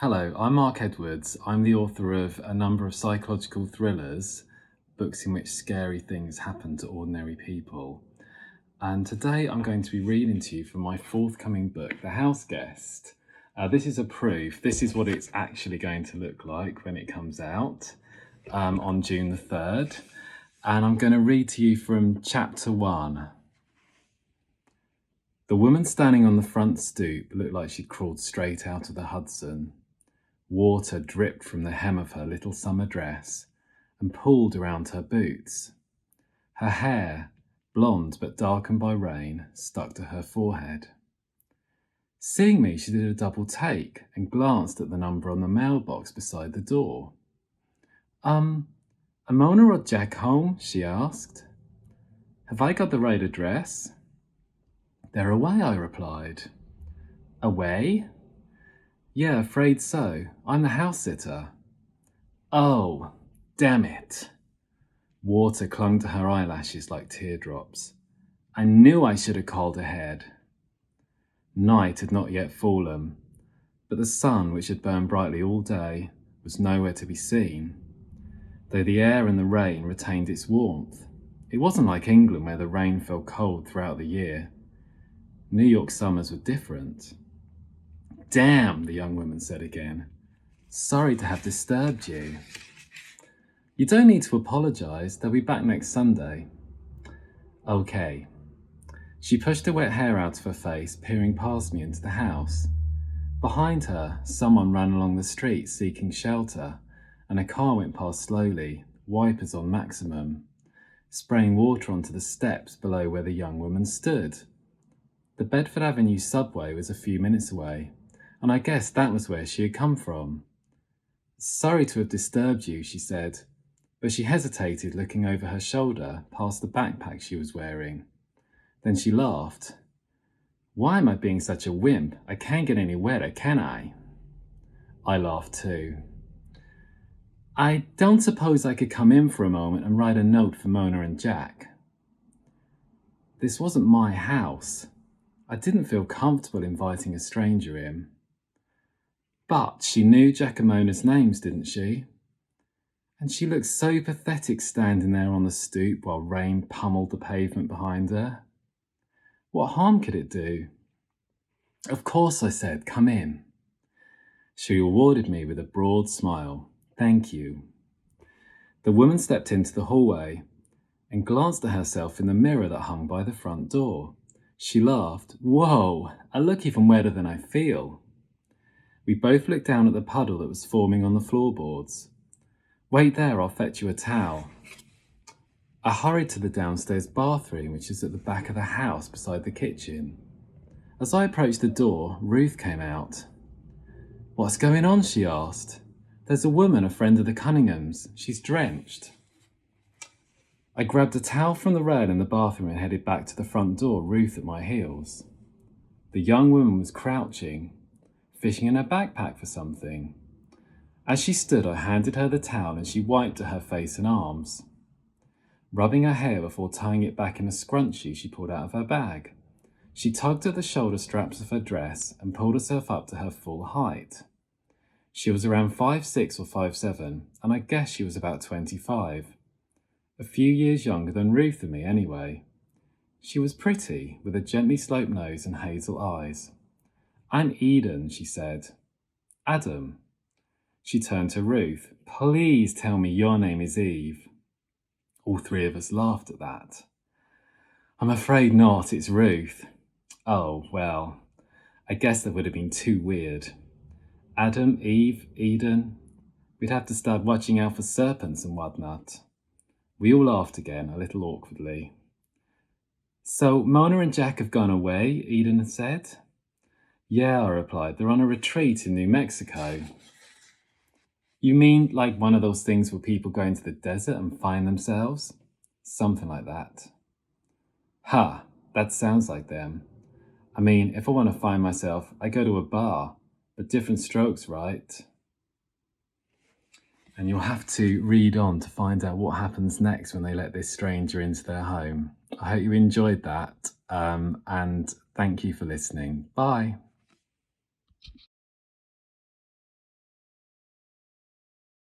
Hello, I'm Mark Edwards. I'm the author of a number of psychological thrillers, books in which scary things happen to ordinary people. And today I'm going to be reading to you from my forthcoming book, The House Guest. This is a proof. This is what it's actually going to look like when it comes out on June the 3rd. And I'm going to read to you from chapter 1. The woman standing on the front stoop looked like she'd crawled straight out of the Hudson. Water dripped from the hem of her little summer dress and pooled around her boots. Her hair, blonde but darkened by rain, stuck to her forehead. Seeing me, she did a double take and glanced at the number on the mailbox beside the door. Are Mona or Jack home? She asked. Have I got the right address? They're away, I replied. Away? Yeah, afraid so. I'm the house sitter. Oh, damn it. Water clung to her eyelashes like teardrops. I knew I should have called ahead. Night had not yet fallen, but the sun, which had burned brightly all day, was nowhere to be seen, though the air and the rain retained its warmth. It wasn't like England, where the rain fell cold throughout the year. New York summers were different. Damn, the young woman said again. Sorry to have disturbed you. You don't need to apologise. They'll be back next Sunday. Okay. She pushed her wet hair out of her face, peering past me into the house. Behind her, someone ran along the street seeking shelter, and a car went past slowly, wipers on maximum, spraying water onto the steps below where the young woman stood. The Bedford Avenue subway was a few minutes away, and I guessed that was where she had come from. Sorry to have disturbed you, she said, but she hesitated, looking over her shoulder past the backpack she was wearing. Then she laughed. Why am I being such a wimp? I can't get any wetter, can I? I laughed too. I don't suppose I could come in for a moment and write a note for Mona and Jack. This wasn't my house. I didn't feel comfortable inviting a stranger in. But she knew Jack and Mona's names, didn't she? And she looked so pathetic standing there on the stoop while rain pummeled the pavement behind her. What harm could it do? Of course, I said, come in. She rewarded me with a broad smile. Thank you. The woman stepped into the hallway and glanced at herself in the mirror that hung by the front door. She laughed. Whoa, I look even wetter than I feel. We both looked down at the puddle that was forming on the floorboards. Wait there, I'll fetch you a towel. I hurried to the downstairs bathroom, which is at the back of the house beside the kitchen. As I approached the door, Ruth came out. What's going on? She asked. There's a woman, a friend of the Cunninghams. She's drenched. I grabbed a towel from the rail in the bathroom and headed back to the front door, Ruth at my heels. The young woman was crouching, fishing in her backpack for something. As she stood, I handed her the towel and she wiped at her face and arms, rubbing her hair before tying it back in a scrunchie she pulled out of her bag. She tugged at the shoulder straps of her dress and pulled herself up to her full height. She was around 5'6" or 5'7", and I guess she was about 25. A few years younger than Ruth and me anyway. She was pretty, with a gently sloped nose and hazel eyes. I'm Eden, she said. Adam. She turned to Ruth. Please tell me your name is Eve. All three of us laughed at that. I'm afraid not, it's Ruth. Oh, well, I guess that would have been too weird. Adam, Eve, Eden. We'd have to start watching out for serpents and whatnot. We all laughed again, a little awkwardly. So Mona and Jack have gone away, Eden had said. Yeah, I replied, they're on a retreat in New Mexico. You mean like one of those things where people go into the desert and find themselves? Something like that. Ha, that sounds like them. I mean, if I want to find myself, I go to a bar, but different strokes, right? And you'll have to read on to find out what happens next when they let this stranger into their home. I hope you enjoyed that, and thank you for listening. Bye.